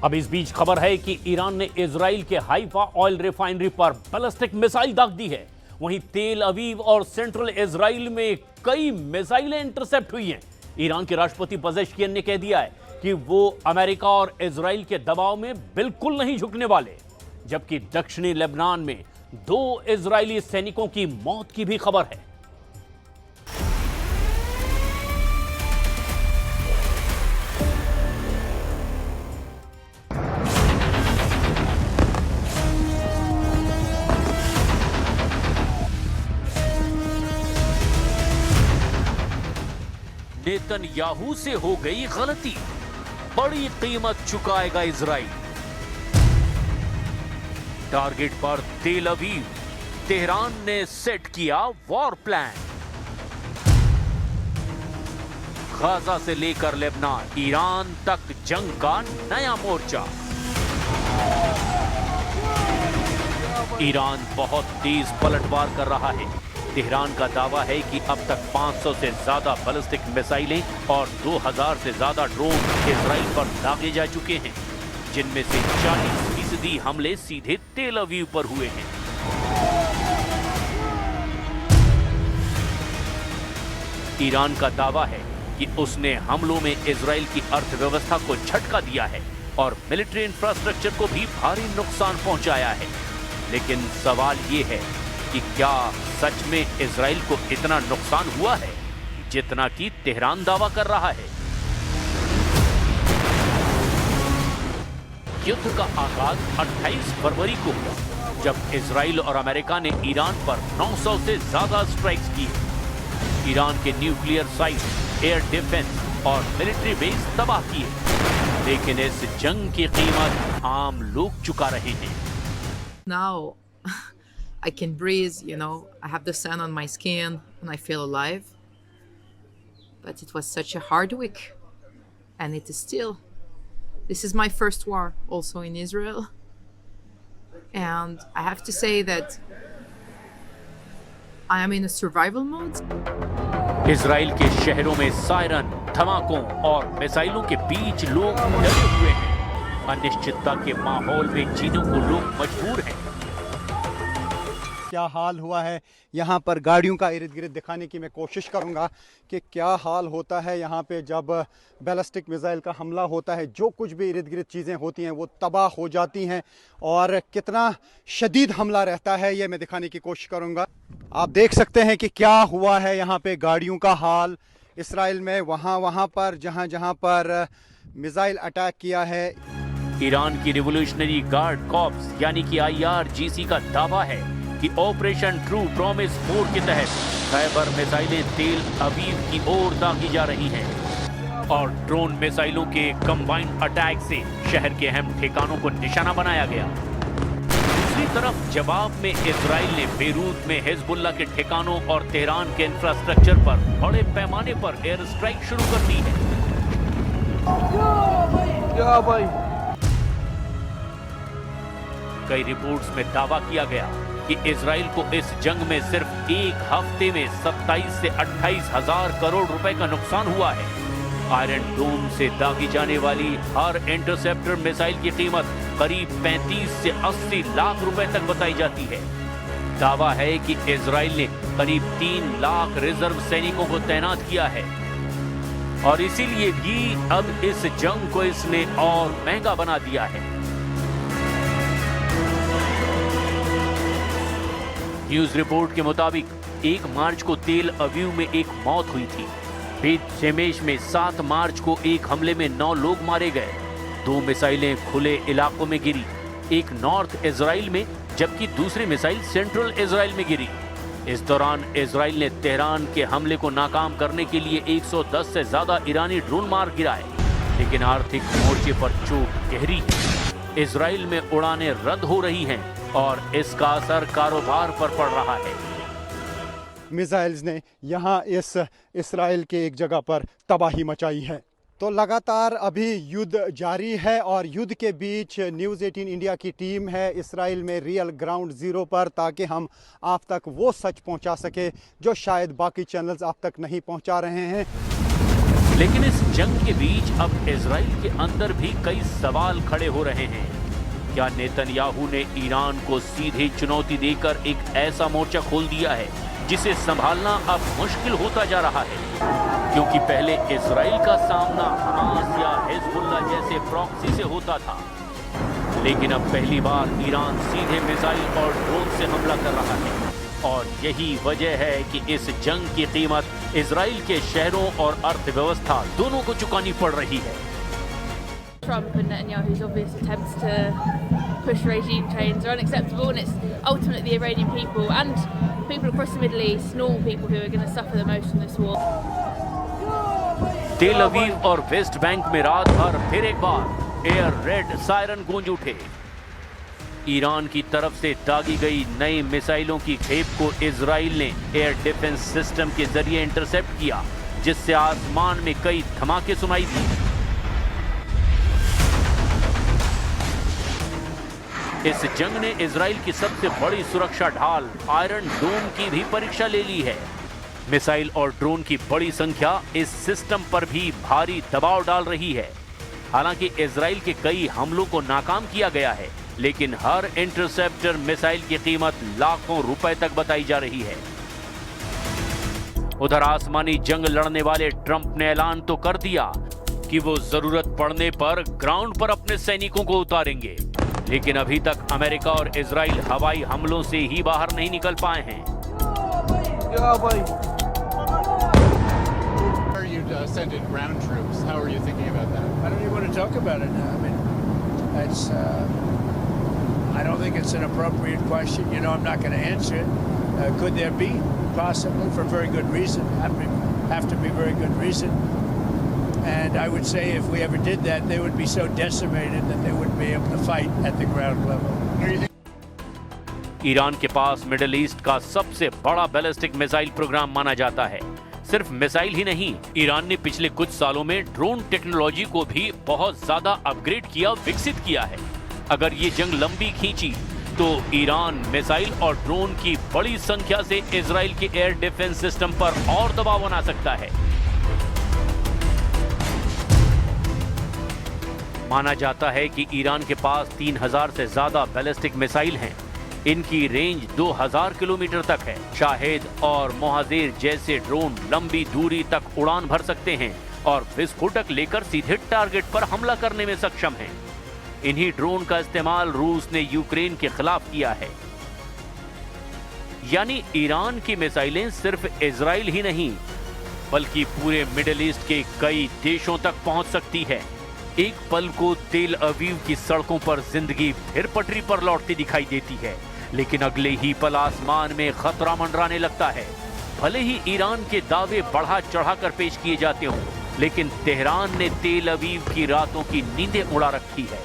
अब इस बीच खबर है कि ईरान ने इजराइल के हाइफा ऑयल रिफाइनरी पर बैलिस्टिक मिसाइल दाग दी है। वहीं तेल अवीव और सेंट्रल इजराइल में कई मिसाइलें इंटरसेप्ट हुई हैं। ईरान के राष्ट्रपति पेजेश्कियन ने कह दिया है कि वो अमेरिका और इजराइल के दबाव में बिल्कुल नहीं झुकने वाले। जबकि दक्षिणी लेबनान में 2 इजरायली सैनिकों की मौत की भी खबर है। नेतन्याहू से हो गई गलती, बड़ी कीमत चुकाएगा इजराइल। टारगेट पर तेल अवीव, तेहरान ने सेट किया वॉर प्लान। गाजा से लेकर लेबनान, ईरान तक जंग का नया मोर्चा। ईरान बहुत तेज पलटवार कर रहा है। तेहरान का दावा है कि अब तक 500 से ज्यादा बैलिस्टिक मिसाइलें और 2000 से ज्यादा ड्रोन इजराइल पर दागे जा चुके हैं, जिनमें से 40% हमले सीधे तेल अवीव पर हुए हैं। ईरान का दावा है कि उसने हमलों में इजराइल की अर्थव्यवस्था को झटका दिया है और मिलिट्री इंफ्रास्ट्रक्चर को भी भारी नुकसान पहुंचाया है। लेकिन सवाल यह है कि क्या सच में इजराइल को इतना नुकसान हुआ है जितना कि तेहरान दावा कर रहा है? युद्ध का आगाज 28 फरवरी को हुआ, जब इजराइल और अमेरिका ने ईरान पर 900 से ज्यादा स्ट्राइक्स किए। ईरान के न्यूक्लियर साइट, एयर डिफेंस और मिलिट्री बेस तबाह किए। लेकिन इस जंग की कीमत आम लोग चुका रहे हैं। Now I can breathe, I have the sun on my skin and I feel alive. But it was such a hard week. And it is still. This is my first war also in Israel. And I have to say that I am in a survival mode. Israel के शहरों में siren, धमाकों और मिसाइलों के बीच लोग डरे हुए हैं। अनिश्चितता के माहौल में जीने को लोग मजबूर हैं। क्या हाल हुआ है यहाँ पर, गाड़ियों का इर्द गिर्द दिखाने की मैं कोशिश करूँगा कि क्या हाल होता है यहाँ पे जब बैलिस्टिक मिसाइल का हमला होता है। जो कुछ भी इर्द गिर्द चीज़ें होती हैं वो तबाह हो जाती हैं और कितना शदीद हमला रहता है ये मैं दिखाने की कोशिश करूँगा। आप देख सकते हैं कि क्या हुआ है यहाँ पे गाड़ियों का हाल इसराइल में, वहाँ पर जहाँ पर मिसाइल अटैक किया है। ईरान की रिवोल्यूशनरी गार्ड कॉर्प्स यानी कि IRGC का दावा है कि ऑपरेशन ट्रू प्रॉमिस 4 के तहत खैबर मिसाइलें तेल अवीव की ओर दागी जा रही हैं और ड्रोन मिसाइलों के कंबाइंड अटैक से शहर के अहम ठिकानों को निशाना बनाया गया। दूसरी तरफ जवाब में इजराइल ने बेरूत में हिजबुल्लाह के ठिकानों और तेहरान के इंफ्रास्ट्रक्चर पर बड़े पैमाने पर एयर स्ट्राइक शुरू कर दी है। कई रिपोर्ट्स में दावा किया गया कि इजराइल को इस जंग में सिर्फ एक हफ्ते में 27 से 28 हजार करोड़ रुपए का नुकसान हुआ है। आयरन डोम से दागी जाने वाली हर इंटरसेप्टर मिसाइल की कीमत करीब 35 से 80 लाख रुपए तक बताई जाती है। दावा है कि इजराइल ने करीब 3 लाख रिजर्व सैनिकों को तैनात किया है और इसीलिए भी अब इस जंग को इसने और महंगा बना दिया है। न्यूज रिपोर्ट के मुताबिक 1 मार्च को तेल अवीव में एक मौत हुई थी। बेत शेमेश में 7 मार्च को एक हमले में 9 लोग मारे गए। 2 मिसाइलें खुले इलाकों में गिरी, एक नॉर्थ इजराइल में जबकि दूसरी मिसाइल सेंट्रल इजराइल में गिरी। इस दौरान इजराइल ने तेहरान के हमले को नाकाम करने के लिए 110 से ज्यादा ईरानी ड्रोन मार गिराए। लेकिन आर्थिक मोर्चे पर चोट गहरी है। इजराइल में उड़ानें रद्द हो रही हैं और इसका असर कारोबार पर पड़ रहा है। मिसाइल्स ने यहाँ इस इसराइल के एक जगह पर तबाही मचाई है। तो लगातार अभी युद्ध जारी है और युद्ध के बीच न्यूज़ 18 इंडिया की टीम है इसराइल में रियल ग्राउंड ज़ीरो पर, ताकि हम आप तक वो सच पहुंचा सके जो शायद बाकी चैनल्स आप तक नहीं पहुंचा रहे हैं। लेकिन इस जंग के बीच अब इजराइल के अंदर भी कई सवाल खड़े हो रहे हैं। क्या नेतन्याहू ने ईरान को सीधे चुनौती देकर एक ऐसा मोर्चा खोल दिया है जिसे संभालना अब मुश्किल होता जा रहा है? क्योंकि पहले इजराइल का सामना हमास या हिजबुल्लाह जैसे प्रॉक्सी से होता था, लेकिन अब पहली बार ईरान सीधे मिसाइल और ड्रोन से हमला कर रहा है। और यही वजह है कि इस जंग की कीमत इजराइल के शहरों और अर्थव्यवस्था दोनों को चुकानी पड़ रही है। Trump and Netanyahu's obvious attempts to push regime change are unacceptable, and it's ultimately the Iranian people and people across the Middle East, normal people, who are going to suffer the most from this war. तेल अवीव और West Bank में रात भर फिर एक बार air red siren गूंज उठे। Iran की तरफ से दागी गई नई मिसाइलों की खेप को इजराइल ने एयर डिफेंस सिस्टम के जरिए इंटरसेप्ट किया, जिससे आसमान में कई धमाके सुनाई दिए। इस जंग ने इजराइल की सबसे बड़ी सुरक्षा ढाल आयरन डोम की भी परीक्षा ले ली है। मिसाइल और ड्रोन की बड़ी संख्या इस सिस्टम पर भी भारी दबाव डाल रही है। हालांकि इजराइल के कई हमलों को नाकाम किया गया है, लेकिन हर इंटरसेप्टर मिसाइल की कीमत लाखों रुपए तक बताई जा रही है। उधर आसमानी जंग लड़ने वाले ट्रंप ने ऐलान तो कर दिया कि वो जरूरत पड़ने पर ग्राउंड पर अपने सैनिकों को उतारेंगे, लेकिन अभी तक अमेरिका और इजराइल हवाई हमलों से ही बाहर नहीं निकल पाए हैं। Send in ground troops. How are you thinking about that? I don't even want to talk about it now. I mean, it's. I don't think it's an appropriate question. You know, I'm not going to answer it. Could there be? Possibly, for very good reason. Have to be very good reason. And I would say if we ever did that, they would be so decimated that they wouldn't be able to fight at the ground level. Iran के पास middle east का सबसे बड़ा ballistic missile programme माना जाता है। सिर्फ missile ही नहीं, Iran ने पिछले कुछ सालों में ड्रोन टेक्नोलॉजी को भी बहुत ज्यादा अपग्रेड किया, विकसित किया है। अगर ये जंग लंबी खींची तो ईरान मिसाइल और ड्रोन की बड़ी संख्या से इजराइल के एयर डिफेंस सिस्टम पर और दबाव बना सकता है। माना जाता है कि ईरान के पास 3000 से ज्यादा बैलिस्टिक मिसाइल हैं। इनकी रेंज 2000 किलोमीटर तक है। शाहिद और मोहाजेर जैसे ड्रोन लंबी दूरी तक उड़ान भर सकते हैं और विस्फोटक लेकर सीधे टारगेट पर हमला करने में सक्षम हैं। इन्हीं ड्रोन का इस्तेमाल रूस ने यूक्रेन के खिलाफ किया है। यानी ईरान की मिसाइलें सिर्फ इजराइल ही नहीं, बल्कि पूरे मिडिल ईस्ट के कई देशों तक पहुंच सकती है। एक पल को तेल अवीव की सड़कों पर जिंदगी फिर पटरी पर लौटती दिखाई देती है, लेकिन अगले ही पल आसमान में खतरा मंडराने लगता है। भले ही ईरान के दावे बढ़ा चढ़ाकर पेश किए जाते हों, लेकिन तेहरान ने तेल अवीव की रातों की नींदें उड़ा रखी है।